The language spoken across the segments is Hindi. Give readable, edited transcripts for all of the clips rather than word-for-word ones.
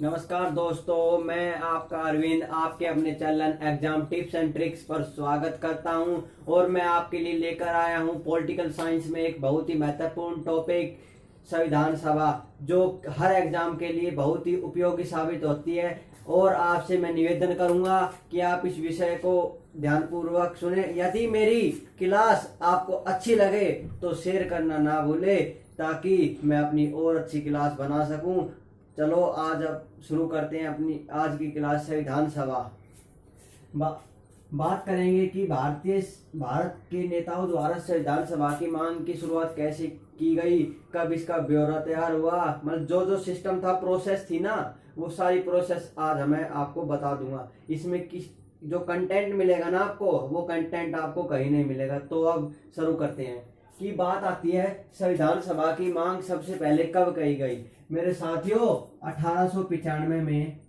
नमस्कार दोस्तों, मैं आपका अरविंद आपके अपने channel exam tips and tricks पर स्वागत करता हूं। और मैं आपके लिए लेकर आया हूं पॉलिटिकल साइंस में एक बहुत ही महत्वपूर्ण टॉपिक, संविधान सभा, जो हर एग्जाम के लिए बहुत ही उपयोगी साबित होती है। और आपसे मैं निवेदन करूंगा कि आप इस विषय को ध्यानपूर्वक सुने। यदि मेरी क्लास आपको अच्छी लगे तो शेयर करना ना भूले, ताकि मैं अपनी और अच्छी क्लास बना सकूं। चलो आज अब शुरू करते हैं अपनी आज की क्लास, संविधान सभा। बात करेंगे कि भारत के नेताओं द्वारा संविधान सभा की मांग की शुरुआत कैसे की गई, कब इसका ब्यौरा तैयार हुआ, मतलब जो जो सिस्टम था, प्रोसेस थी ना, वो सारी प्रोसेस आज मैं आपको बता दूंगा। इसमें किस जो कंटेंट मिलेगा ना आपको, वो कंटेंट आपको कहीं नहीं मिलेगा। तो अब शुरू करते हैं कि बात आती है संविधान सभा की मांग सबसे पहले कब कही गई। मेरे साथियों, 1895 में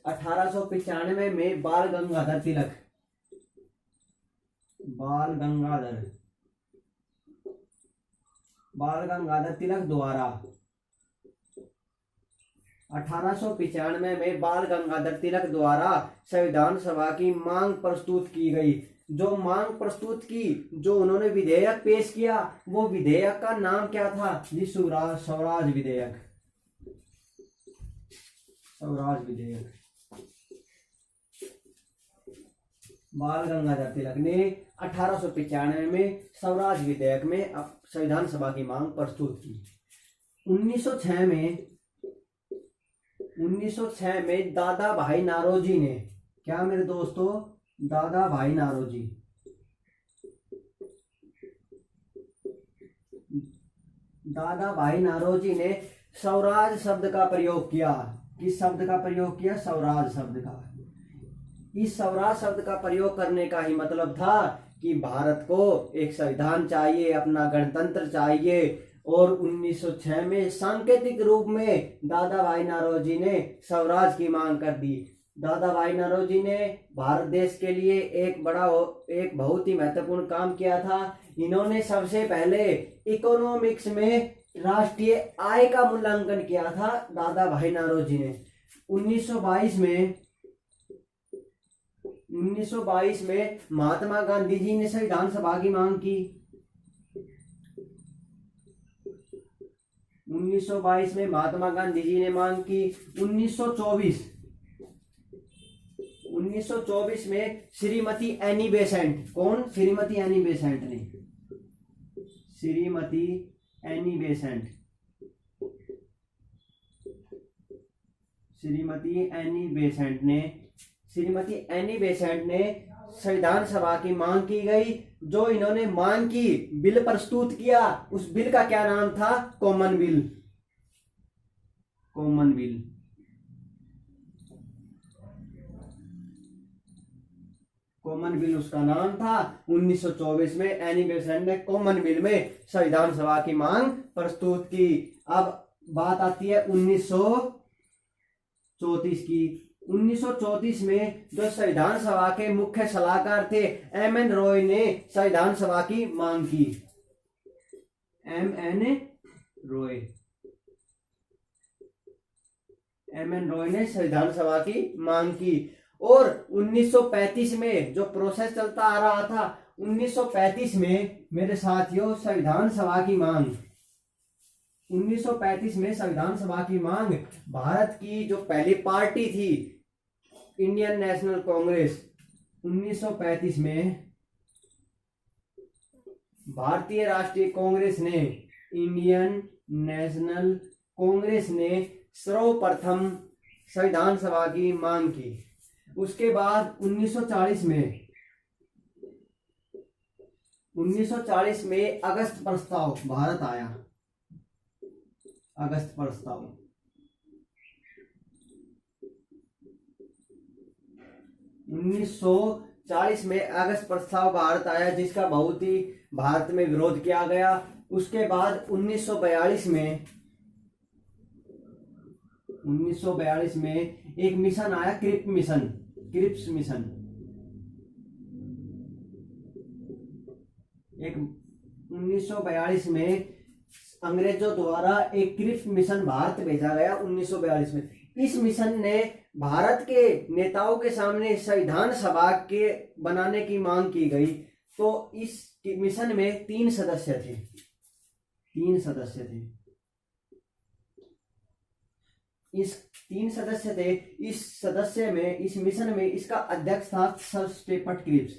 1895 में बाल गंगाधर तिलक द्वारा 1895 में बाल गंगाधर तिलक द्वारा संविधान सभा की मांग प्रस्तुत की गई। जो मांग प्रस्तुत की, जो उन्होंने विधेयक पेश किया, वो विधेयक का नाम क्या था जी? स्वराज विधेयक। स्वराज विधेयक बाल गंगाधर तिलक ने 1895 में स्वराज विधेयक में संविधान सभा की मांग प्रस्तुत की। 1906 में दादा भाई नारोजी ने, क्या मेरे दोस्तों, दादा भाई नारोजी ने स्वराज शब्द का प्रयोग किया। किस शब्द का प्रयोग किया? स्वराज शब्द का। इस स्वराज शब्द का प्रयोग करने का ही मतलब था कि भारत को एक संविधान चाहिए, अपना गणतंत्र चाहिए। और 1906 में सांकेतिक रूप में दादा भाई नारोजी ने स्वराज की मांग कर दी। दादा भाई नारोजी ने भारत देश के लिए एक बहुत ही महत्वपूर्ण काम किया था। इन्होंने सबसे पहले इकोनॉमिक्स में राष्ट्रीय आय का मूल्यांकन किया था। दादा भाई नारोजी ने 1922 में महात्मा गांधी जी ने संविधान सभा की मांग की। 1922 में महात्मा गांधी जी ने मांग की। 1924 में श्रीमती एनी बेसेंट, कौन? श्रीमती एनी बेसेंट ने, श्रीमती एनी बेसेंट ने संविधान सभा की मांग की गई। जो इन्होंने मांग की, बिल प्रस्तुत किया, उस बिल का क्या नाम था? कॉमन बिल उसका नाम था। 1924 में एनी बेसेंट ने कॉमन बिल में संविधान सभा की मांग प्रस्तुत की। अब बात आती है 1934 की। 1934 में जो संविधान सभा के मुख्य सलाहकार थे, एम.एन. रॉय ने संविधान सभा की मांग की। एम.एन. रॉय ने संविधान सभा की मांग की। और 1935 में जो प्रोसेस चलता आ रहा था, 1935 में मेरे साथियों संविधान सभा की मांग 1935 में संविधान सभा की मांग भारत की जो पहली पार्टी थी, इंडियन नेशनल कांग्रेस, 1935 में भारतीय राष्ट्रीय कांग्रेस ने, इंडियन नेशनल कांग्रेस ने सर्वप्रथम संविधान सभा की मांग की। उसके बाद 1940 में अगस्त प्रस्ताव भारत आया। अगस्त प्रस्ताव 1940 में अगस्त प्रस्ताव भारत आया, जिसका बहुत ही भारत में विरोध किया गया। उसके बाद 1942 में एक मिशन आया, क्रिप्स मिशन। 1942 में अंग्रेजों द्वारा एक क्रिप्स मिशन भारत भेजा गया 1942 में। इस मिशन ने भारत के नेताओं के सामने संविधान सभा के बनाने की मांग की गई। तो इस मिशन में 3 सदस्य थे, 3 सदस्य थे। इस 3 सदस्य थे। इस मिशन में इसका अध्यक्ष था sir Stafford Cripps.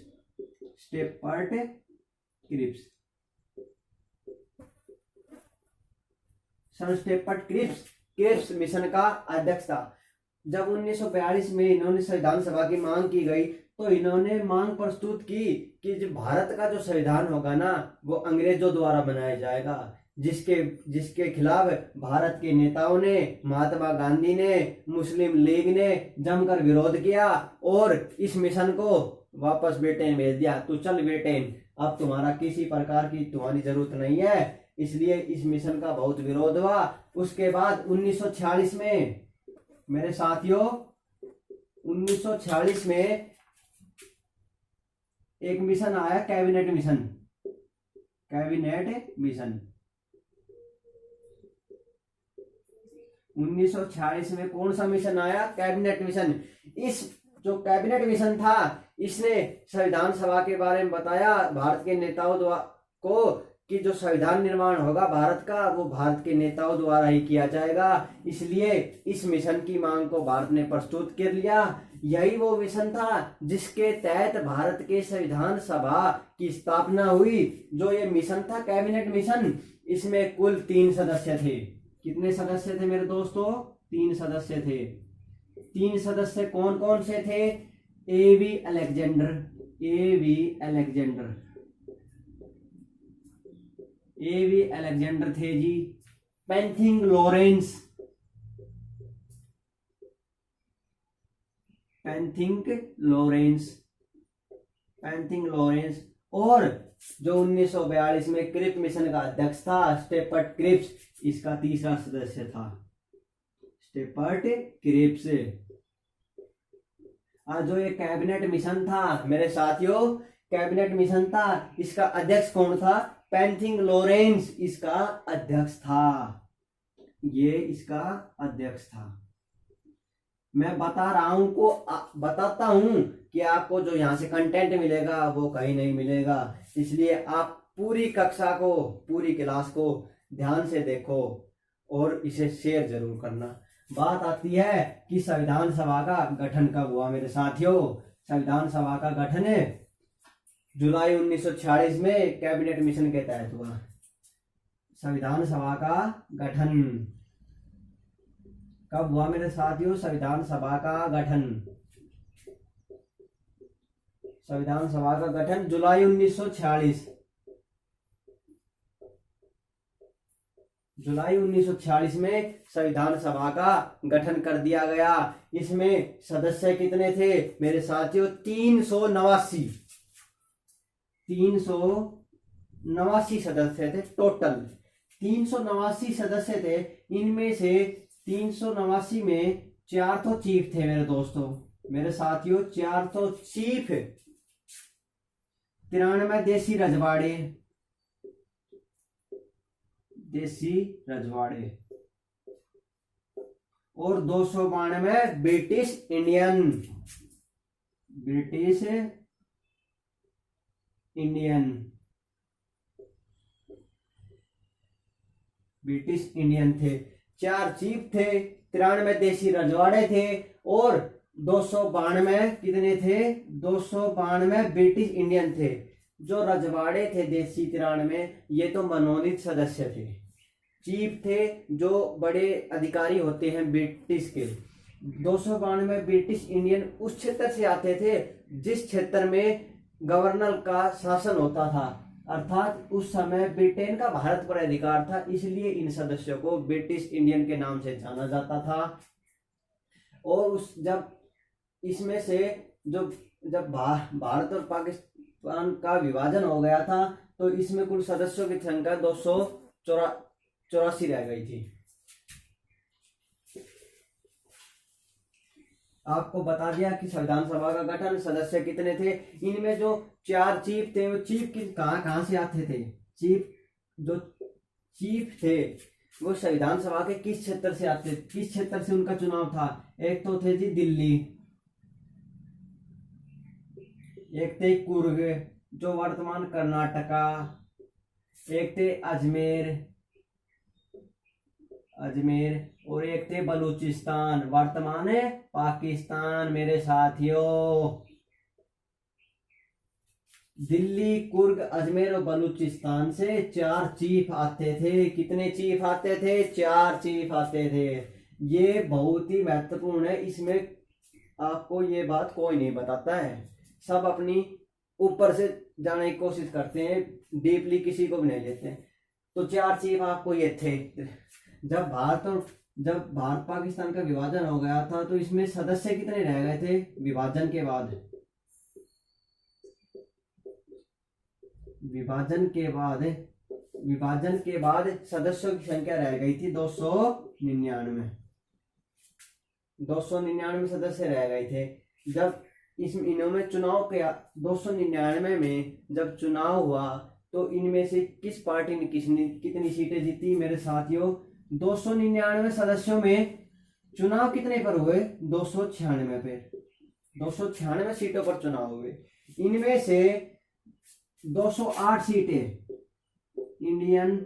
Sir Stafford Cripps mission का अध्यक्ष था। जब 1942 में इन्होंने संविधान सभा की मांग की गई तो इन्होंने मांग प्रस्तुत की कि जो भारत का जो संविधान होगा ना वो अंग्रेजों द्वारा बनाया जाएगा, जिसके खिलाफ भारत के नेताओं ने, महात्मा गांधी ने, मुस्लिम लीग ने जमकर विरोध किया और इस मिशन को वापस ब्रिटेन भेज दिया। तो चल ब्रिटेन, अब तुम्हारा किसी प्रकार की तुम्हारी जरूरत नहीं है। इसलिए इस मिशन का बहुत विरोध हुआ। उसके बाद 1946 में मेरे साथियों 1946 में एक मिशन आया, कैबिनेट मिशन। 1946 में कौन सा मिशन आया? Cabinet mission. इस जो कैबिनेट मिशन था इसने संविधान सभा के बारे में बताया भारत के नेताओं को कि जो संविधान निर्माण होगा भारत का वो भारत के नेताओं द्वारा ही किया जाएगा। इसलिए इस मिशन की मांग को भारत ने प्रस्तुत कर लिया। यही वो मिशन था जिसके तहत भारत के संविधान सभा की स्थापना हुई। जो ये मिशन था कैबिनेट मिशन, इसमें कुल 3 सदस्य थे। कितने सदस्य थे मेरे दोस्तों? 3 सदस्य थे। 3 सदस्य कौन कौन से थे? एवी अलेक्जेंडर थे जी। पेंथिंग लॉरेंस और जो 1942 में क्रिप्स मिशन का अध्यक्ष था स्टेपर्ट क्रिप्स, इसका तीसरा सदस्य था स्टेपर्ट क्रिप्स। जो ये कैबिनेट मिशन था मेरे साथियों, कैबिनेट मिशन था, इसका अध्यक्ष कौन था? पेंथिंग लॉरेंस इसका अध्यक्ष था। ये इसका अध्यक्ष था। मैं बताता हूं कि आपको जो यहां से कंटेंट मिलेगा वो कहीं नहीं मिलेगा। इसलिए आप पूरी क्लास को ध्यान से देखो और इसे शेयर जरूर करना। बात आती है कि संविधान सभा का गठन कब हुआ मेरे साथियों? संविधान सभा का गठन जुलाई 1946 में कैबिनेट मिशन के तहत हुआ। संविधान सभा का गठन कब हुआ मेरे साथियों? संविधान सभा का गठन जुलाई 1946। जुलाई 1946 में संविधान सभा का गठन कर दिया गया। इसमें सदस्य कितने थे मेरे साथियों? 389 सदस्य थे टोटल। 389 सदस्य थे। इनमें से 389 में 4 तो चीफ थे मेरे दोस्तों, मेरे साथियों। 4 तो चीफ, 93 देसी रजवाड़े और 292 ब्रिटिश इंडियन थे। 4 चीफ थे, 93 देसी रजवाड़े थे और 292 कितने थे? 292 ब्रिटिश इंडियन थे। जो रजवाड़े थे देसी 93, ये तो मनोनीत सदस्य थे। चीफ थे जो बड़े अधिकारी होते हैं ब्रिटिश के। 292 ब्रिटिश इंडियन उस क्षेत्र से आते थे जिस क्षेत्र में गवर्नर का शासन होता था, अर्थात उस समय ब्रिटेन का भारत पर अधिकार था। इसलिए इन सदस्यों को ब्रिटिश इंडियन के नाम से जाना जाता था। और जब इसमें से जब भारत और पाकिस्तान का विभाजन हो गया था तो इसमें कुल सदस्यों की संख्या 284 रह गई थी। आपको बता दिया कि संविधान सभा का गठन, सदस्य कितने थे। इनमें जो 4 चीफ थे वो चीफ कहां से आते थे? चीफ थे वो संविधान सभा के किस क्षेत्र से आते, किस क्षेत्र से उनका चुनाव था? एक तो थे जी दिल्ली, एक थे कुर्ग जो वर्तमान कर्नाटका, एक थे अजमेर और एक थे बलूचिस्तान वर्तमान पाकिस्तान। मेरे साथियों दिल्ली, कुर्ग, अजमेर और बलूचिस्तान से 4 चीफ आते थे। कितने चीफ आते थे? 4 चीफ आते थे। ये बहुत ही महत्वपूर्ण है, इसमें आपको ये बात कोई नहीं बताता है, सब अपनी ऊपर से जाने की कोशिश करते हैं, डीपली किसी को भी नहीं लेते। तो 4 चीफ आपको ये थे। जब भारत पाकिस्तान का विभाजन हो गया था तो इसमें सदस्य कितने रह गए थे? विभाजन के बाद सदस्यों की संख्या रह गई थी 299 सदस्य रह गए थे। जब इन्होंने चुनाव किया 299 में जब चुनाव हुआ तो इनमें से किस पार्टी ने कितनी सीटें जीती? मेरे साथियों 299 सदस्यों में चुनाव कितने पर हुए? 296 पे, 296 सीटों पर चुनाव हुए। इनमें से 208 सीटें इंडियन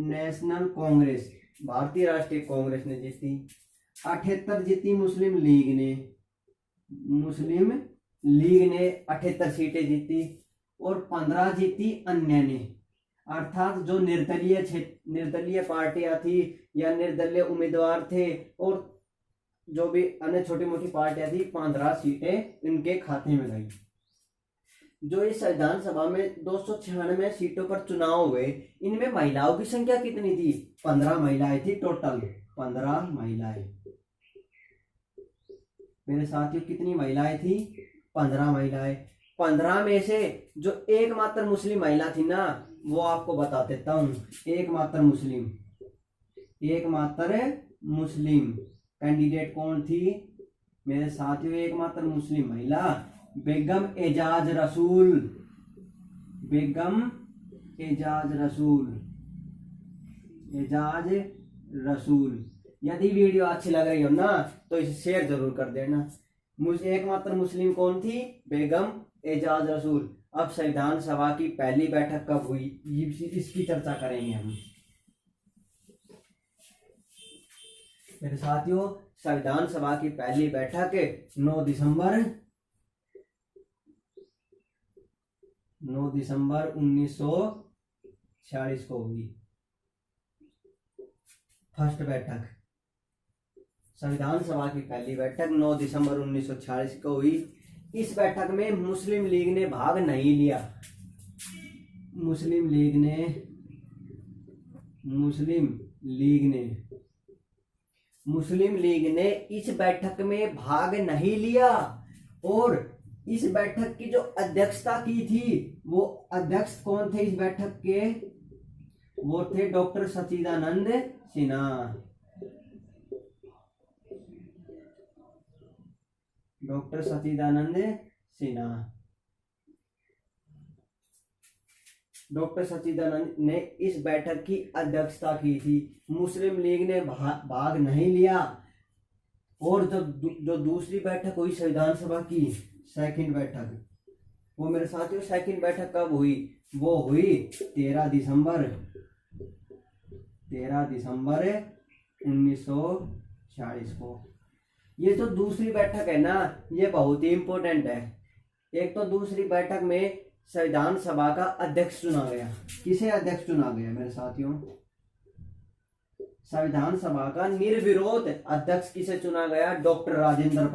नेशनल कांग्रेस, भारतीय राष्ट्रीय कांग्रेस ने जीती। 78 जीती मुस्लिम लीग ने 78 सीटें जीती और 15 जीती अन्य ने, अर्थात जो निर्दलीय पार्टियां थी या निर्दलीय उम्मीदवार थे और जो भी अन्य छोटी मोटी पार्टियां थी, 15 सीटें इनके खाते में गई। जो इस संविधान सभा में 296 सीटों पर चुनाव हुए, इनमें महिलाओं की संख्या कितनी थी? 15 महिलाएं थी टोटल, 15 महिलाएं। मेरे साथियों कितनी महिलाएं थी? 15 महिलाएं। 15 में से जो एकमात्र मुस्लिम महिला थी ना, वो आपको बता देता हूं। एकमात्र मुस्लिम कैंडिडेट कौन थी? मेरे साथियों एकमात्र मुस्लिम महिला बेगम एजाज रसूल। यदि वीडियो अच्छी लग रही हो ना तो इसे शेयर जरूर कर देना। मुझे एकमात्र मुस्लिम कौन थी? बेगम एजाज रसूल। अब संविधान सभा की पहली बैठक कब हुई, इसकी चर्चा करेंगे हम। मेरे साथियों संविधान सभा की पहली बैठक 9 दिसंबर 1946 को हुई। फर्स्ट बैठक, संविधान सभा की पहली बैठक 9 दिसंबर 1946 को हुई। इस बैठक में मुस्लिम लीग ने भाग नहीं लिया। मुस्लिम लीग ने इस बैठक में भाग नहीं लिया और इस बैठक की जो अध्यक्षता की थी, वो अध्यक्ष कौन थे इस बैठक के? वो थे डॉक्टर सच्चिदानंद सिन्हा। डॉक्टर सच्चिदानंद ने इस बैठक की अध्यक्षता की थी। मुस्लिम लीग ने भाग नहीं लिया। और जो दूसरी बैठक हुई संविधान सभा की सेकंड बैठक, वो मेरे साथियों सेकंड बैठक कब हुई? वो हुई 13 दिसंबर 1946 को। ये जो दूसरी बैठक है ना, ये बहुत ही इंपॉर्टेंट है। एक तो दूसरी बैठक में संविधान सभा का अध्यक्ष चुना गया। किसे अध्यक्ष चुना गया मेरे साथियों? संविधान सभा का निर्विरोध अध्यक्ष किसे चुना गया? डॉक्टर राजेंद्र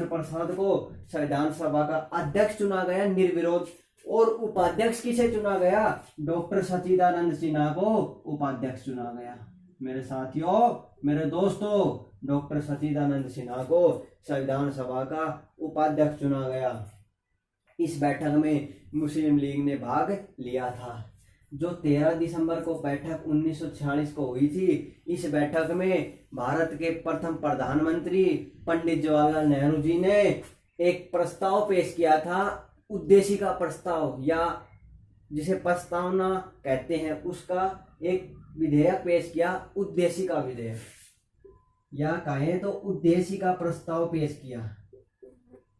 प्रसाद को संविधान सभा का अध्यक्ष चुना गया निर्विरोध। और उपाध्यक्ष किसे चुना गया? डॉक्टर सच्चिदानंद सिन्हा को उपाध्यक्ष चुना गया। मेरे साथियों, मेरे दोस्तों, डॉक्टर सच्चिदानंद सिन्हा को संविधान सभा का उपाध्यक्ष चुना गया। इस बैठक में मुस्लिम लीग ने भाग लिया था। जो 13 दिसंबर को बैठक 1946 को हुई थी, इस बैठक में भारत के प्रथम प्रधानमंत्री पंडित जवाहरलाल नेहरू जी ने एक प्रस्ताव पेश किया था, उद्देशिका प्रस्ताव या जिसे प्रस्तावना कहते हैं, उसका एक विधेयक पेश किया, उद्देशिका विधेयक, या कहें तो उद्देशिका प्रस्ताव पेश किया।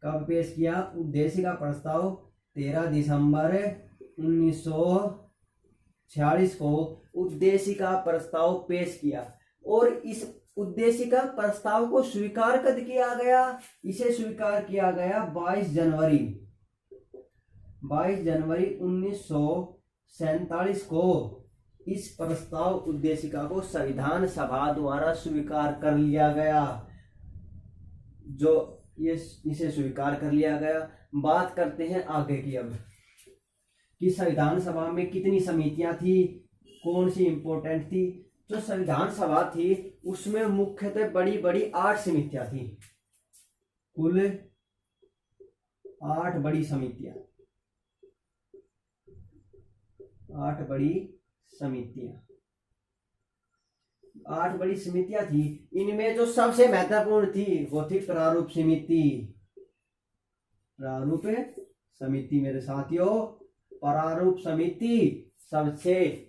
कब पेश किया? उद्देशिका प्रस्ताव 13 दिसंबर 1946 को उद्देशिका प्रस्ताव पेश किया, और इस उद्देशिका प्रस्ताव को स्वीकार कब किया गया? इसे स्वीकार किया गया 22 जनवरी 1947 को। इस प्रस्ताव उद्देशिका को संविधान सभा द्वारा स्वीकार कर लिया गया। जो ये इसे स्वीकार कर लिया गया। बात करते हैं आगे की अब, कि संविधान सभा में कितनी समितियां थी, कौन सी इंपॉर्टेंट थी। जो संविधान सभा थी उसमें मुख्यतः बड़ी बड़ी 8 समितियां थी, कुल 8 बड़ी समितियां, 8 बड़ी समितियां थी। इनमें जो सबसे महत्वपूर्ण थी वो थी प्रारूप समिति मेरे साथियों, प्रारूप समिति सबसे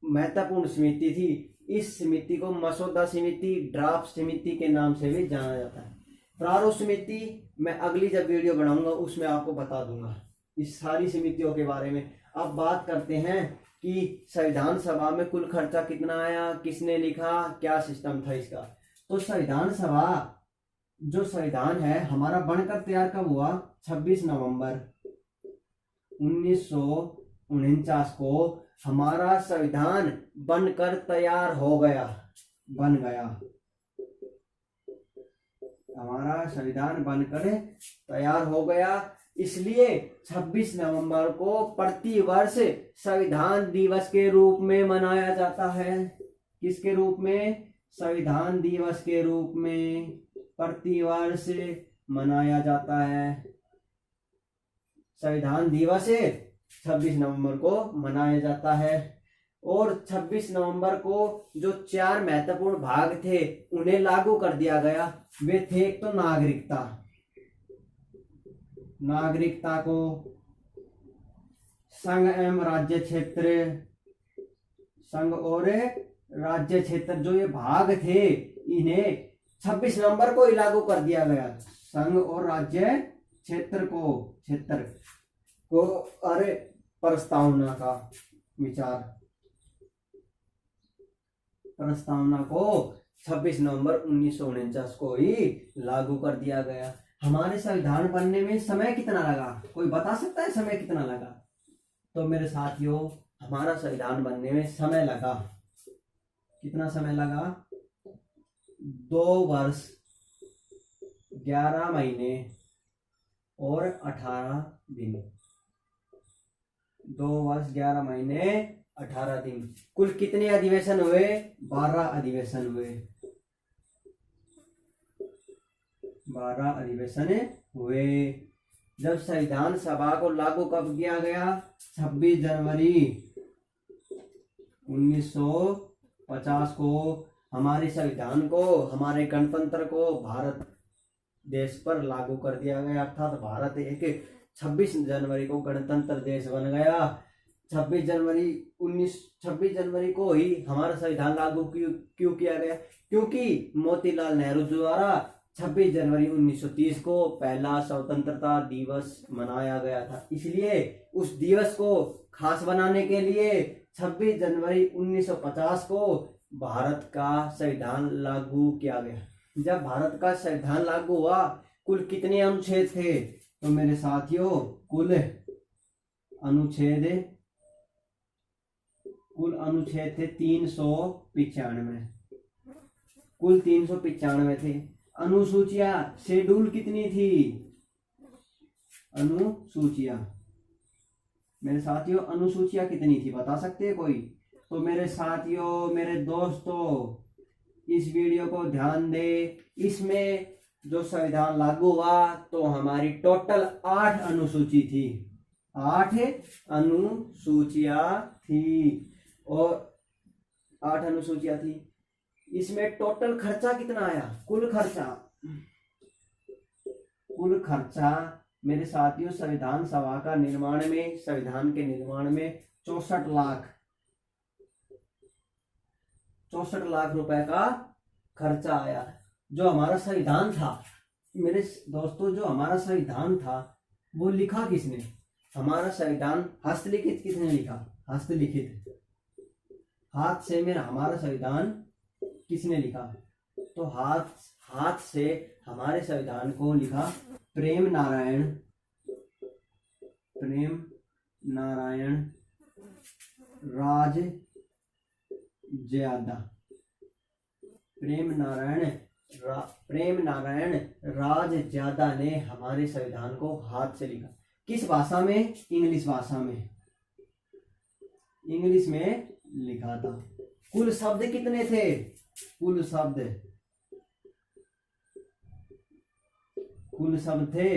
महत्वपूर्ण समिति थी। इस समिति को मसौदा समिति, ड्राफ्ट समिति के नाम से भी जाना जाता है। प्रारूप समिति मैं अगली जब वीडियो बनाऊंगा उसमें आपको बता दूंगा इस सारी समितियों के बारे में। अब बात करते हैं कि संविधान सभा में कुल खर्चा कितना आया, किसने लिखा, क्या सिस्टम था इसका। तो संविधान सभा, जो संविधान है हमारा बनकर तैयार कब हुआ? 26 नवंबर 1949 को हमारा संविधान बनकर तैयार हो गया, हमारा संविधान बनकर तैयार हो गया। इसलिए 26 नवंबर को प्रतिवर्ष संविधान दिवस के रूप में मनाया जाता है। किसके रूप में? संविधान दिवस के रूप में प्रतिवर्ष मनाया जाता है। संविधान दिवस 26 नवंबर को मनाया जाता है। और 26 नवंबर को जो 4 महत्वपूर्ण भाग थे उन्हें लागू कर दिया गया। वे थे, एक तो नागरिकता को, संघ एवं राज्य क्षेत्र, संघ और राज्य क्षेत्र, जो ये भाग थे इन्हें 26 नवंबर को ही लागू कर दिया गया। संघ और राज्य क्षेत्र को अरे प्रस्तावना को 26 नवंबर 1949 को ही लागू कर दिया गया। हमारे संविधान बनने में समय कितना लगा? कोई बता सकता है समय कितना लगा? तो मेरे साथियों, हमारा संविधान बनने में समय लगा, कितना समय लगा? 2 वर्ष 11 महीने और 18 दिन। 2 वर्ष 11 महीने 18 दिन। कुल कितने अधिवेशन हुए? 12 अधिवेशन हुए। 12 अधिवेशन हुए। जब संविधान सभा को लागू कब किया गया? 26 जनवरी 1950 को हमारे संविधान को, हमारे गणतंत्र को भारत देश पर लागू कर दिया गया। अर्थात भारत एक 26 जनवरी को गणतंत्र देश बन गया। 26 जनवरी को ही हमारा संविधान लागू क्यों किया गया? क्योंकि मोतीलाल नेहरू द्वारा 26 जनवरी 1930 को पहला स्वतंत्रता दिवस मनाया गया था। इसलिए उस दिवस को खास बनाने के लिए 26 जनवरी 1950 को भारत का संविधान लागू किया गया। जब भारत का संविधान लागू हुआ, कुल कितने अनुच्छेद थे? तो मेरे साथियों, कुल अनुच्छेद थे 395। कुल 395 थे। अनुसूचियां, शेड्यूल कितनी थी? अनुसूचियां मेरे साथियों, अनुसूचियां कितनी थी बता सकते हैं कोई? तो मेरे साथियों, मेरे दोस्तों, इस वीडियो को ध्यान दे। इसमें जो संविधान लागू हुआ तो हमारी टोटल 8 अनुसूची थी। 8 अनुसूचियां थी और 8 अनुसूचियां थी। इसमें टोटल खर्चा कितना आया? कुल खर्चा कुल खर्चा मेरे साथियों संविधान सभा का निर्माण में, संविधान के निर्माण में 64 लाख रुपए का खर्चा आया। जो हमारा संविधान था मेरे दोस्तों, जो हमारा संविधान था वो लिखा किसने? हमारा संविधान हस्तलिखित किसने लिखा? हस्तलिखित, हाथ से मेरा हमारा संविधान किसने लिखा? तो हाथ से हमारे संविधान को लिखा प्रेम नारायण राजज्यादा। प्रेम नारायण राजज्यादा ने हमारे संविधान को हाथ से लिखा। किस भाषा में? इंग्लिश भाषा में, इंग्लिश में लिखा था। कुल शब्द कितने थे? कुल शब्द थे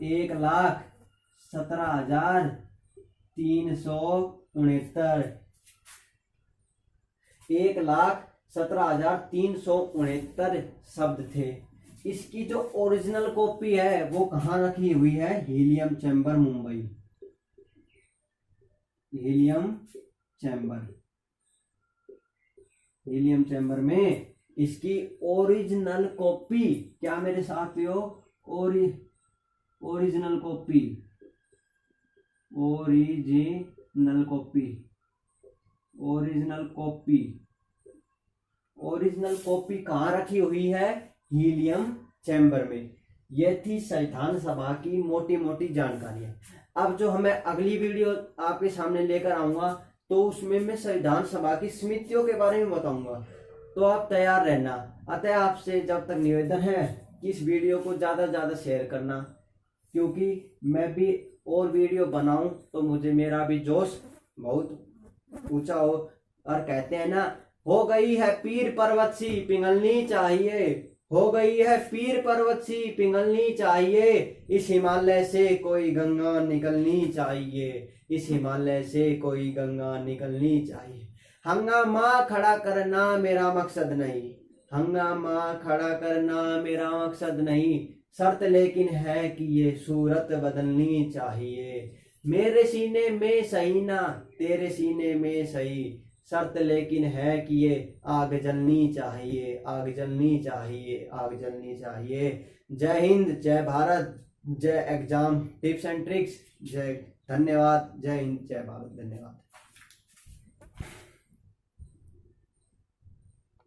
1,17,369। 1,17,369 शब्द थे। इसकी जो ओरिजिनल कॉपी है वो कहाँ रखी हुई है? Helium chamber, Mumbai. Helium chamber में इसकी ओरिजिनल कॉपी, क्या मेरे साथियों? ओरिजिनल कॉपी कहाँ रखी हुई है? हीलियम चैम्बर में। यह थी संविधान सभा की मोटी मोटी जानकारियां। अब जो हमें अगली वीडियो आपके सामने लेकर आऊंगा तो उसमें मैं संविधान सभा की समितियों के बारे में बताऊंगा, तो आप तैयार रहना। अतः आपसे जब तक निवेदन है कि इस वीडियो को ज्यादा से ज्यादा शेयर करना, क्योंकि मैं भी और वीडियो बनाऊं तो मुझे मेरा भी जोश बहुत ऊंचा हो। और कहते हैं ना, हो गई है पीर पर्वत सी पिघलनी चाहिए, हो गई है पीर पर्वत सी पिघलनी चाहिए, इस हिमालय से कोई गंगा निकलनी चाहिए, इस हिमालय से कोई गंगा निकलनी चाहिए। हंगामा खड़ा करना मेरा मकसद नहीं, हंगामा खड़ा करना मेरा मकसद नहीं, शर्त लेकिन है कि ये सूरत बदलनी चाहिए। मेरे सीने में सही ना तेरे सीने में सही, शर्त लेकिन है कि ये आग जलनी चाहिए, आग जलनी चाहिए, आग जलनी चाहिए। जय हिंद, जय भारत, जय एग्जाम टिप्स एंड ट्रिक्स, जय धन्यवाद, जय हिंद, जय भारत, धन्यवाद।